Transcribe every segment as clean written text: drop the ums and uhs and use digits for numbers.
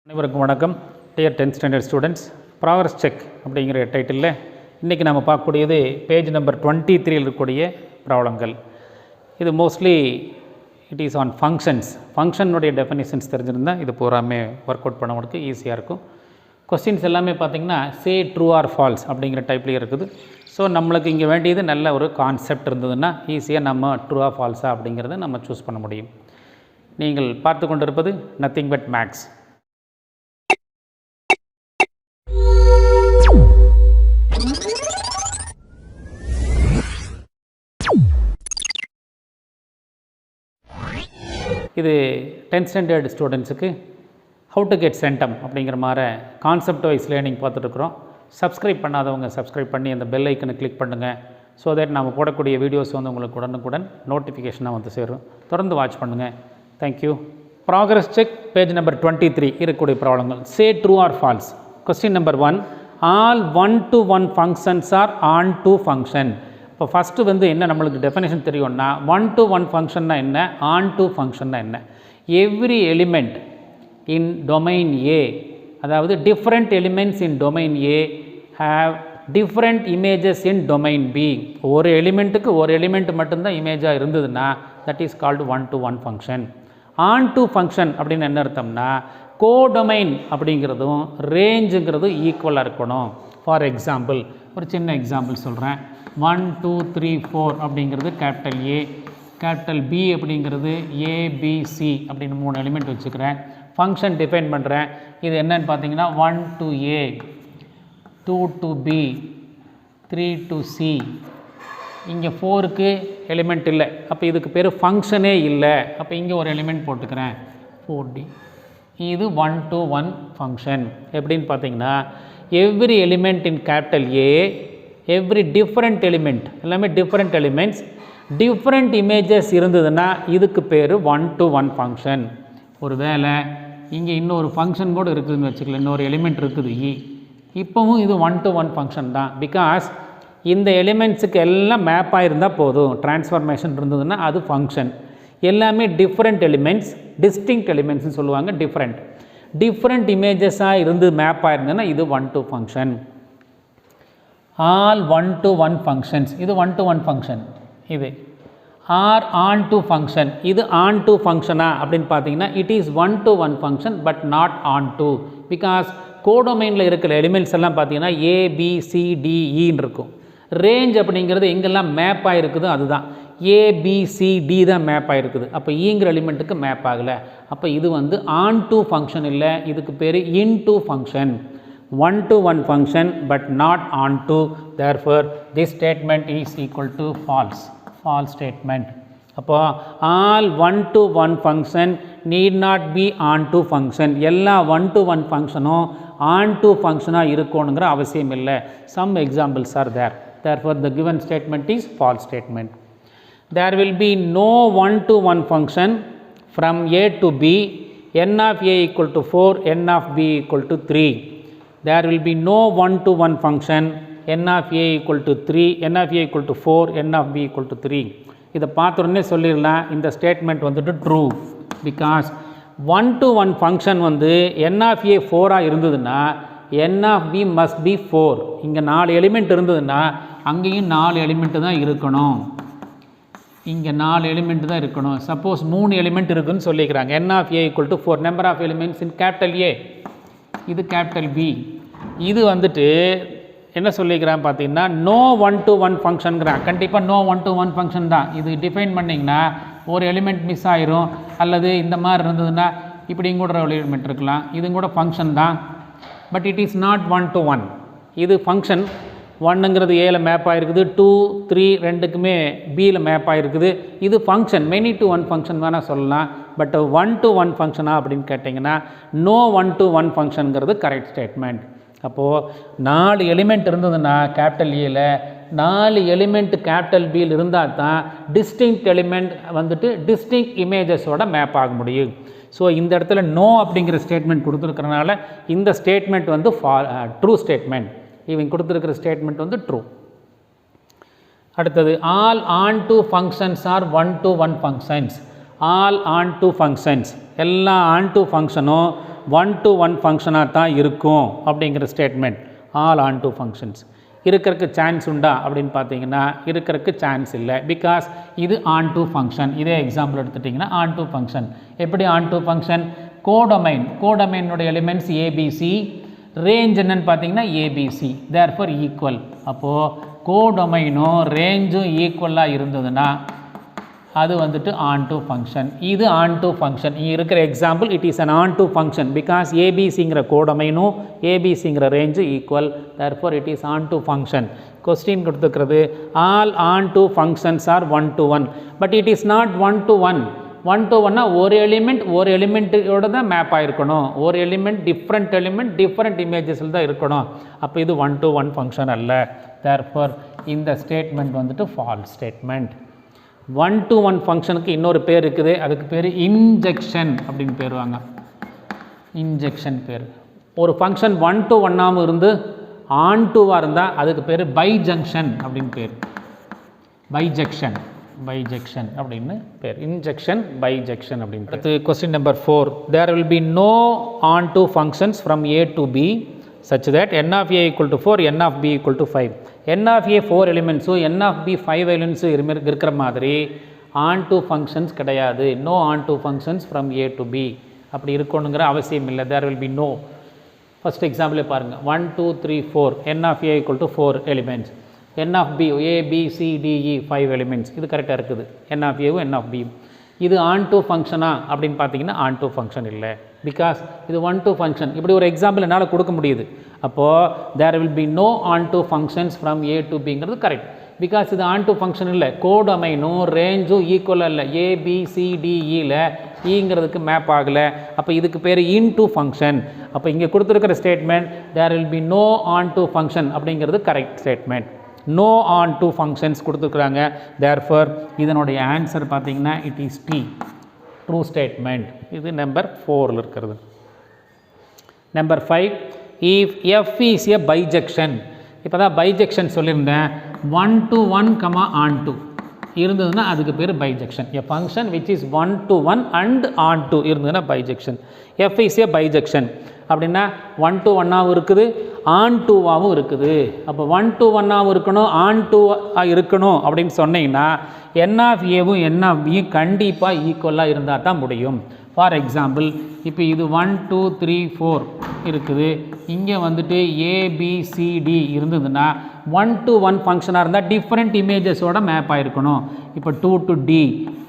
அனைவருக்கும் வணக்கம். Dear 10th standard students, progress check அப்படிங்கிற டைட்டிலில் இன்றைக்கி நம்ம பார்க்கக்கூடியது பேஜ் நம்பர் 23 இருக்கக்கூடிய ப்ராப்ளங்கள். இது மோஸ்ட்லி இட் இஸ் ஆன் ஃபங்க்ஷனுடைய டெஃபினிஷன்ஸ் தெரிஞ்சிருந்தால் இது பூராமே ஒர்க் அவுட் பண்ணவங்களுக்கு ஈஸியாக இருக்கும். கொஸ்டின்ஸ் எல்லாமே பார்த்திங்கன்னா சே ட்ரூ ஆர் ஃபால்ஸ் அப்படிங்கிற டைப்லேயே இருக்குது. ஸோ நம்மளுக்கு இங்கே வேண்டியது நல்ல ஒரு கான்செப்ட் இருந்ததுன்னா ஈஸியாக நம்ம ட்ரூ ஆர் ஃபால்ஸா அப்படிங்கிறத நம்ம சூஸ் பண்ண முடியும். நீங்கள் பார்த்து கொண்டிருப்பது நத்திங் பட் மேக்ஸ். இது 10th ஸ்டாண்டர்ட் ஸ்டூடெண்ட்ஸுக்கு ஹவு டு கெட் சென்டம் அப்படிங்கிற மாதிரி கான்செப்ட் வைஸ் லேர்னிங் பார்த்துட்ருக்குறோம். சப்ஸ்கிரைப் பண்ணாதவங்க சப்ஸ்கிரைப் பண்ணி அந்த பெல் ஐக்கனை கிளிக் பண்ணுங்கள். ஸோ தட் நம்ம போடக்கூடிய வீடியோஸ் வந்து உங்களுக்கு உடனுக்குடன் நோட்டிஃபிகேஷனாக வந்து சேரும். தொடர்ந்து வாட்ச் பண்ணுங்கள். Thank you. Progress check page number 23 இருக்கக்கூடிய ப்ராப்ளங்கள். Say true or false. Question number 1, all 1-to-1 functions are onto function. இப்போ ஃபஸ்ட்டு வந்து என்ன நம்மளுக்கு டெஃபினேஷன் தெரியும்னா 1-to-1 ஃபங்க்ஷன்னா என்ன, ஆன் டு ஃபங்க்ஷன்னா என்ன. Every element in domain A, அதாவது different elements in domain A have different images in domain B. ஒரு எலிமெண்ட்டுக்கு ஒரு எலிமெண்ட் மட்டும்தான் இமேஜாக இருந்ததுன்னா that is called 1-to-1 function. Onto function அப்படின்னு என்ன அர்த்தம்னா கோடொமைன் அப்படிங்கிறதும் ரேஞ்சுங்கிறதும் ஈக்குவலாக இருக்கணும். ஃபார் எக்ஸாம்பிள் ஒரு சின்ன எக்ஸாம்பிள் சொல்கிறேன். 1 2 3 4 அப்படிங்கிறது கேபிட்டல் ஏ, கேபிட்டல் பி அப்படிங்கிறது ஏபிசி அப்படின்னு 3 எலிமெண்ட் வச்சுக்கிறேன். ஃபங்க்ஷன் டிஃபைன் பண்ணுறேன். இது என்னன்னு பார்த்தீங்கன்னா 1 to A, 2 to B, 3 to C. இங்கே 4க்கு எலிமெண்ட் இல்லை, அப்போ இதுக்கு பேர் ஃபங்க்ஷனே இல்லை. அப்போ இங்கே ஒரு எலிமெண்ட் போட்டுக்கிறேன் 4D. இது 1-to-1 ஃபங்க்ஷன். எப்படின்னு பார்த்தீங்கன்னா எவ்ரி எலிமெண்ட் இன் கேபிட்டல் ஏ, எவ்ரி டிஃப்ரெண்ட் எலிமெண்ட், எல்லாமே டிஃப்ரெண்ட் எலிமெண்ட்ஸ், டிஃப்ரெண்ட் இமேஜஸ் இருந்ததுன்னா இதுக்கு பேர் 1-to-1 ஃபங்க்ஷன். ஒரு வேளை இங்கே இன்னொரு ஃபங்க்ஷன் கூட இருக்குதுன்னு வச்சுக்கலாம், இன்னொரு எலிமெண்ட் இருக்குது இ, இப்போவும் இது 1-to-1 ஃபங்க்ஷன் தான். பிகாஸ் இந்த எலிமெண்ட்ஸுக்கு எல்லாம் மேப்பாக இருந்தால் போதும். டிரான்ஸ்ஃபர்மேஷன் இருந்ததுன்னா அது ஃபங்க்ஷன். எல்லாமே டிஃப்ரெண்ட் எலிமெண்ட்ஸ், டிஸ்டிங்க்ட் எலிமெண்ட்ஸ்னு சொல்லுவாங்க. டிஃப்ரெண்ட் இமேஜஸாக இருந்து மேப்பாக இருந்ததுன்னா இது 1-to function. All 1-to-1 functions, இது 1-to-1 ஃபங்க்ஷன். இது ஆர் ஆன் டு ஃபங்க்ஷன், இது ஆன் டு ஃபங்க்ஷனா அப்படின்னு பார்த்தீங்கன்னா it is 1-to-1 function but not onto. Because கோடொமைனில் இருக்கிற எலிமெண்ட்ஸ் எல்லாம் பார்த்தீங்கன்னா ஏபிசிடிஇன்னு இருக்கும். ரேஞ்ச் அப்படிங்கிறது எங்கெல்லாம் மேப்பாக இருக்குதோ அதுதான் ஏபிசிடி தான் மேப் ஆகிருக்குது. அப்போ ஈங்கிற எலிமெண்ட்டுக்கு மேப் ஆகலை. அப்போ இது வந்து ஆன் டு ஃபங்க்ஷன் இல்லை, இதுக்கு பேர் in to function. 1-to-1 function but not on to, therefore this statement is equal to false statement. அப்போ all 1-to-1 function need not be on to function. எல்லா 1-to-1 ஃபங்க்ஷனும் ஆன் டு ஃபங்க்ஷனாக இருக்கணுங்கிற அவசியம் இல்லை. some examples are there, therefore the given statement is false statement. There will be no 1-to-1 function from A to B, n of A equal to 4, n of B equal to 3. There will be no 1-to-1 function n of A equal to 3, n of A equal to 4, n of B equal to 3. இதை பார்த்துடனே சொல்லிடலாம் இந்த statement வந்துட்டு true. Because 1-to-1 function வந்து n of A 4ஆக இருந்ததுன்னா n of B must be 4. இங்கே 4 element இருந்ததுன்னா அங்கேயும் 4 element தான் இருக்கணும். இங்கே 4 எலிமெண்ட் தான் இருக்கணும். சப்போஸ் 3 எலிமெண்ட் இருக்குதுன்னு சொல்லிக்கிறாங்க. n of A equal to 4, number of elements in capital A, இது கேபிட்டல் பி. இது வந்துட்டு என்ன சொல்லிக்கிறான் பார்த்தீங்கன்னா நோ 1-to-1 ஃபங்க்ஷனுங்கிறான். கண்டிப்பாக நோ 1-to-1 ஃபங்க்ஷன் தான். இது டிஃபைன் பண்ணிங்கன்னா ஒரு எலிமெண்ட் மிஸ் ஆயிரும், அல்லது இந்த மாதிரி இருந்ததுன்னா இப்படியும் கூட ஒரு எலிமெண்ட் இருக்கலாம். இது கூட ஃபங்க்ஷன் தான், but it is not 1-to-1. இது ஃபங்க்ஷன். 1ங்கிறது ஏல மேப் ஆகிருக்குது, 2 3 ரெண்டுக்குமே பியில் மேப் ஆகிருக்குது. இது ஃபங்க்ஷன், many-to-1 ஃபங்க்ஷன் வேணால் சொல்லலாம். பட் 1-to-1 ஃபங்க்ஷனா அப்படின்னு கேட்டிங்கன்னா நோ 1-to-1 ஃபங்க்ஷனுங்கிறது கரெக்ட் ஸ்டேட்மெண்ட். அப்போது 4 எலிமெண்ட் இருந்ததுன்னா கேபிட்டல் ஏல 4 எலிமெண்ட் கேபிட்டல் பியில் இருந்தால் தான் டிஸ்டிங்க்ட் எலிமெண்ட் வந்துட்டு டிஸ்டிங்க்ட் இமேஜஸோட மேப் ஆக முடியும். ஸோ இந்த இடத்துல நோ அப்படிங்கிற ஸ்டேட்மெண்ட் கொடுத்துருக்கறனால இந்த ஸ்டேட்மெண்ட் வந்து ட்ரூ ஸ்டேட்மெண்ட். இவங்க கொடுத்துருக்கிற ஸ்டேட்மெண்ட் வந்து ட்ரூ. அடுத்தது all onto functions are 1-to-1 functions. All onto functions, எல்லா ஆன் டு ஃபங்க்ஷனும் ஒன் டு ஒன் ஃபங்க்ஷனாக தான் இருக்கும் அப்படிங்கிற statement. All onto functions இருக்கிறதுக்கு சான்ஸ் உண்டா அப்படின்னு பார்த்தீங்கன்னா இருக்கிறதுக்கு சான்ஸ் இல்லை. பிகாஸ் இது ஆன் டு ஃபங்க்ஷன். இதே எக்ஸாம்பிள் எடுத்துட்டிங்கன்னா ஆன் டு ஃபங்க்ஷன். எப்படி ஆன் டு ஃபங்க்ஷன்? கோடொமைனுடைய எலிமெண்ட்ஸ் ஏபிசி, ரேஞ்ச் என்னன்னு பார்த்தீங்கன்னா ஏபிசி, தேர்ஃபார் ஈக்குவல். அப்போது கோடொமைனும் ரேஞ்சும் ஈக்குவலாக இருந்ததுன்னா அது வந்துட்டு ஆன் டு ஃபங்க்ஷன். இது ஆன் டு ஃபங்க்ஷன். இங்கே இருக்கிற example it is an onto function because ஏபிசிங்கிற கோடொமைனும் ஏபிசிங்கிற range equal, therefore it is onto function. Question கொடுத்துக்கிறது all onto functions are one to one, but it is not one to one. One to ஒன்னா ஒரு எலிமெண்ட்டோட தான் map ஆகிருக்கணும். ஒரு element different இமேஜஸில் தான் இருக்கணும். அப்போ இது ஒன் டு ஒன் ஃபங்க்ஷன் அல்ல. தேர்ஃபார் இந்த ஸ்டேட்மெண்ட் வந்துட்டு false statement. One to one ஃபங்க்ஷனுக்கு இன்னொரு பேர் இருக்குது, அதுக்கு பேர் இன்ஜெக்ஷன் அப்படின்னு பேருவாங்க. இன்ஜெக்ஷன் பேர். ஒரு ஃபங்க்ஷன் ஒன் டு ஒன்னாகவும் இருந்து ஆன் டுவாக இருந்தால் அதுக்கு பேர் பைஜங்ஷன் அப்படின்னு பேர். பைஜெக்ஷன் அப்படின்னு பேர். இன்ஜெக்ஷன், பைஜெக்ஷன் அப்படின்னு. அடுத்து question number 4. There will be no onto functions from A to B such that n of a equal to 4, n of b equal to 5. n of a 4 elements, n of b 5 elements இருக்கிற மாதிரி onto functions கிடையாது. No onto functions from A to B அப்படி இருக்கணுங்கிற அவசியம் இல்லை. There will be no. First எக்ஸாம்பிளே பாருங்கள். 1 2 3 4 n of a equal to 4 elements, n of b a b c d e 5 elements. இது கரெக்டாக இருக்குது. n of a n of b. இது ஆன் டு ஃபங்க்ஷனா அப்படின்னு பார்த்தீங்கன்னா ஆன் டு ஃபங்க்ஷன் இல்லை. பிகாஸ் இது ஒன் டு ஃபங்க்ஷன். இப்படி ஒரு எக்ஸாம்பிள் என்னால் கொடுக்க முடியுது. அப்போது there will be no onto functions from A to பிங்கிறது கரெக்ட். பிகாஸ் இது ஆன் டு ஃபங்க்ஷன் இல்லை. கோடொமைனும் ரேஞ்சும் ஈக்குவலாக இல்லை. ஏபிசிடிஇயில் ஈங்கிறதுக்கு மேப் ஆகலை. அப்போ இதுக்கு பேர் இன் டு ஃபங்க்ஷன். அப்போ இங்கே கொடுத்துருக்கிற statement there will be no onto function அப்படிங்கிறது correct statement. No onto functions கொடுத்துருக்குறாங்க. தேர்ஃபார் இதனுடைய ஆன்சர் பார்த்தீங்கன்னா it is T, true statement. இது நம்பர் 4ல் இருக்கிறது. Number 5. If F is a bijection. இப்போ தான் பைஜெக்ஷன் சொல்லியிருந்தேன். 1 to 1, ஆன் டு இருந்ததுன்னா அதுக்கு பேர் bijection. A function which is 1 to 1 and onto இருந்ததுன்னா bijection. F is a bijection அப்படின்னா 1 to 1ஆகவும் இருக்குது, ஆன் டூவாகவும் இருக்குது. அப்போ 1 to 1ஆகவும் இருக்கணும், ஆன் டூவாக இருக்கணும் அப்படின்னு சொன்னீங்கன்னா n of aவும் n of bயும் கண்டிப்பாக ஈக்குவலாக இருந்தால் தான் முடியும். ஃபார் எக்ஸாம்பிள் இப்போ இது 1 2 3 4 இருக்குது. இங்கே வந்துட்டு ஏபிசிடி இருந்ததுன்னா 1 to 1 ஃபங்க்ஷனாக இருந்தால் டிஃப்ரெண்ட் இமேஜஸோட மேப் ஆகிருக்கணும். இப்போ 2 to d,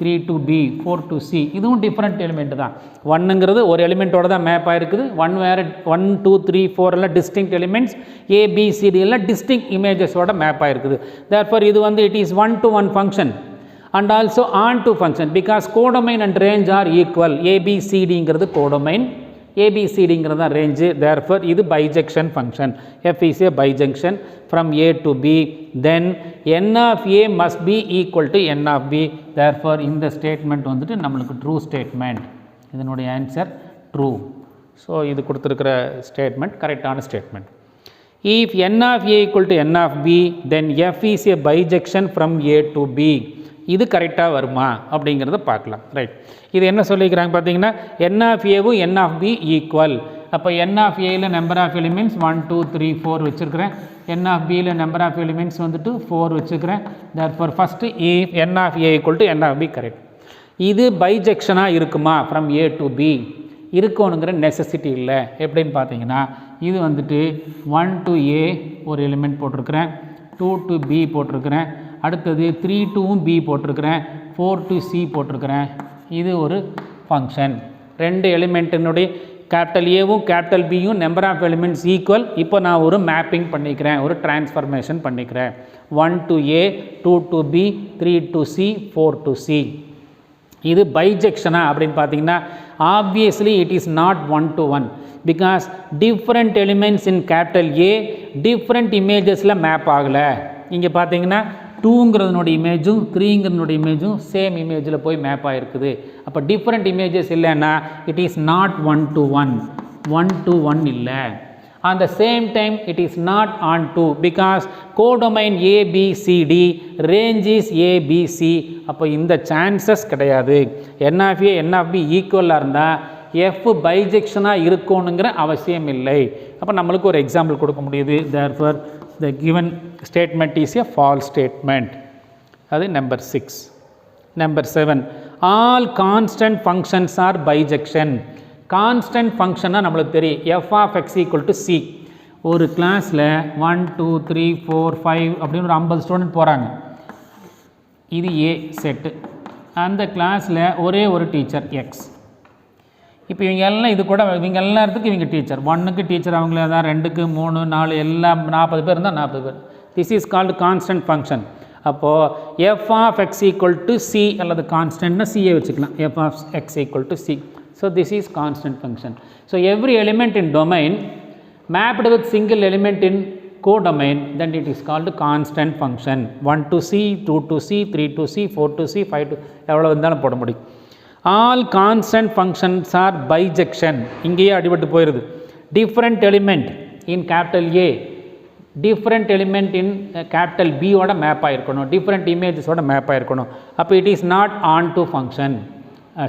3 to b, 4 to c இதுவும் டிஃப்ரெண்ட் எலிமெண்ட் தான். 1ங்கிறது ஒரு எலிமெண்ட்டோட தான் மேப் ஆகிருக்குது. 1 வேறு 1 2 3 4 எல்லாம் டிஸ்டிங்க்ட் எலிமெண்ட்ஸ், ஏபிசிடி எல்லாம் டிஸ்டிங்க்ட் இமேஜஸோட மேப் ஆகிருக்குது. தேர்ஃபார் இது வந்து it is 1 to 1 function and also on to function because codomain and range are equal. ABCDங்கிறது codomain, ABCDங்கிறது தான் range. Therefore இது bijection function. F is a bijection from A to B. Then n of A must be equal to n of B. Therefore இந்த statement வந்துட்டு நம்மளுக்கு true statement. இதனுடைய answer true. So இது கொடுத்திருக்கிற statement கரெக்டான statement. If n of A equal to n of B, then F is a bijection from A to B. இது கரெக்டாக வருமா அப்படிங்கிறத பார்க்கலாம். ரைட். இது என்ன சொல்லிக்கிறாங்க பார்த்தீங்கன்னா n of Aவும் n of B ஈக்குவல். அப்போ n of Aயில் நம்பர் ஆஃப் எலிமெண்ட்ஸ் 1 2 3 4 வச்சுருக்கிறேன். n of Bயில் நம்பர் ஆஃப் எலிமெண்ட்ஸ் வந்துட்டு 4 வச்சுக்கிறேன். Therefore first n of A equal to n of B correct. இது பைஜெக்ஷனாக இருக்குமா ஃப்ரம் A to B? இருக்கணுங்கிற நெசசிட்டி இல்லை. எப்படின்னு பார்த்தீங்கன்னா இது வந்துட்டு 1 to A ஒரு எலிமெண்ட் போட்டிருக்கிறேன், 2 to B போட்டிருக்கிறேன், அடுத்தது 3 2வும் B போட்டிருக்கிறேன், 4 to C போட்டிருக்கிறேன். இது ஒரு ஃபங்க்ஷன். ரெண்டு எலிமெண்ட்டினுடைய கேபிட்டல் ஏவும் கேபிட்டல் பியும் நம்பர் ஆஃப் எலிமெண்ட்ஸ் ஈக்குவல். இப்போ நான் ஒரு மேப்பிங் பண்ணிக்கிறேன், ஒரு டிரான்ஸ்ஃபர்மேஷன் பண்ணிக்கிறேன். 1 to A, 2 to B, 3 to C, 4 to C. இது பைஜெக்ஷனா அப்படின்னு பார்த்தீங்கன்னா obviously it is not 1 to 1 because different elements in capital A different இமேஜஸில் மேப் ஆகலை. இங்கே பார்த்தீங்கன்னா 2ங்கிறதுனுடைய இமேஜும் 3ங்கிறதுனுடைய இமேஜும் சேம் இமேஜில் போய் மேப் ஆகிருக்குது. அப்போ டிஃப்ரெண்ட் இமேஜஸ் இல்லைன்னா it is not 1 to 1, 1 to 1 இல்லை. On the same time it is not on 2 because codomain ABCD range is ABC. அப்போ இந்த சான்சஸ் கிடையாது. n of A n of B ஈக்குவலாக இருந்தால் எஃப் பைஜெக்ஷனாக இருக்கணுங்கிற அவசியம் இல்லை. அப்போ நம்மளுக்கு ஒரு எக்ஸாம்பிள் கொடுக்க முடியுது. therefore the given statement is a false statement. அது number 6. Number 7, all constant functions are bijection. Constant ஃபங்க்ஷனாக நம்மளுக்கு தெரியும் f of x equal to c. ஒரு கிளாஸில் 1 2 3 4 5 அப்படின்னு ஒரு 50 ஸ்டூடெண்ட் போகிறாங்க. இது ஏ செட்டு. அந்த கிளாஸில் ஒரே ஒரு டீச்சர் எக்ஸ். இப்போ இவங்க எல்லாம் இது கூட இவங்க எல்லாத்துக்கும் இவங்க டீச்சர். 1க்கு டீச்சர் அவங்களே தான், 2க்கு 3 4 எல்லாம் 40 பேர் இருந்தால் 40 பேர். This is called constant function. அப்போது F of X equal to C அல்லது கான்ஸ்டன்ட்னா சிஏ வச்சுக்கலாம். F of X equal to C. So this is constant function. So every element in domain mapped with single element in codomain, then it is called constant function. 1 to c, 2 to c, 3 to c, 4 to c, 5 to எவ்வளோ இருந்தாலும் போட முடியும். all constant functions are bijection. இங்கேயே அடிபட்டு போயிடுது. different element in capital A, different element in capital B ஓட map ஆகிருக்கணும், different images ஓட map ஆகிருக்கணும். அப்போ it is not on to function,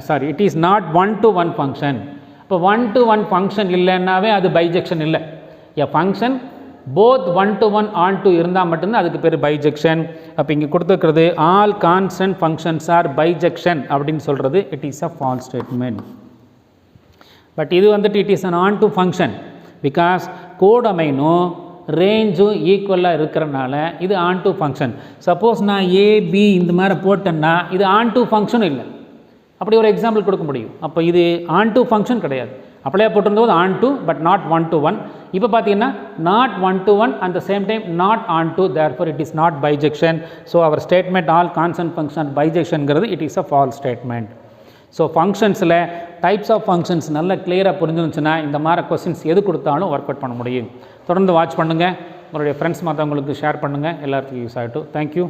sorry, it is not one to one function. இப்போ 1 to 1 function இல்லைன்னாவே அது bijection இல்லை. A function both 1 to 1 onto இருந்தால் மட்டும்தான் அதுக்கு பேர் பைஜெக்ஷன். அப்போ இங்கே கொடுத்துருக்கிறது all constant functions are bijection அப்படின்னு சொல்கிறது it is a false statement. But இது வந்துட்டு it is an onto function because கோடமைனும் ரேஞ்சும் ஈக்குவலாக இருக்கிறனால இது ஆன் டு ஃபங்க்ஷன். சப்போஸ் நான் ஏபி இந்த மாதிரி போட்டேன்னா இது ஆன் டு ஃபங்க்ஷனும் இல்லை. அப்படி ஒரு எக்ஸாம்பிள் கொடுக்க முடியும். அப்போ இது ஆன் டு ஃபங்க்ஷன் கிடையாது. அப்படியே போட்டிருந்தது onto but not 1 to 1. இப்போ பார்த்தீங்கன்னா not 1 to 1 at the same time not onto, therefore it is not bijection. So our statement all constant function பைஜெக்ஷனுங்கிறது it is a false statement. So ஃபங்க்ஷன்ஸில் types of functions நல்லா கிளியராக புரிஞ்சுருந்துச்சுன்னா இந்த மாதிரி questions எது கொடுத்தாலும் ஒர்க் அவுட் பண்ண முடியும். தொடர்ந்து வாட்ச் பண்ணுங்கள், உங்களுடைய ஃப்ரெண்ட்ஸ் மற்றவங்களுக்கு ஷேர் பண்ணுங்கள், எல்லாத்துக்கும் யூஸ் ஆகட்டும். தேங்க்யூ.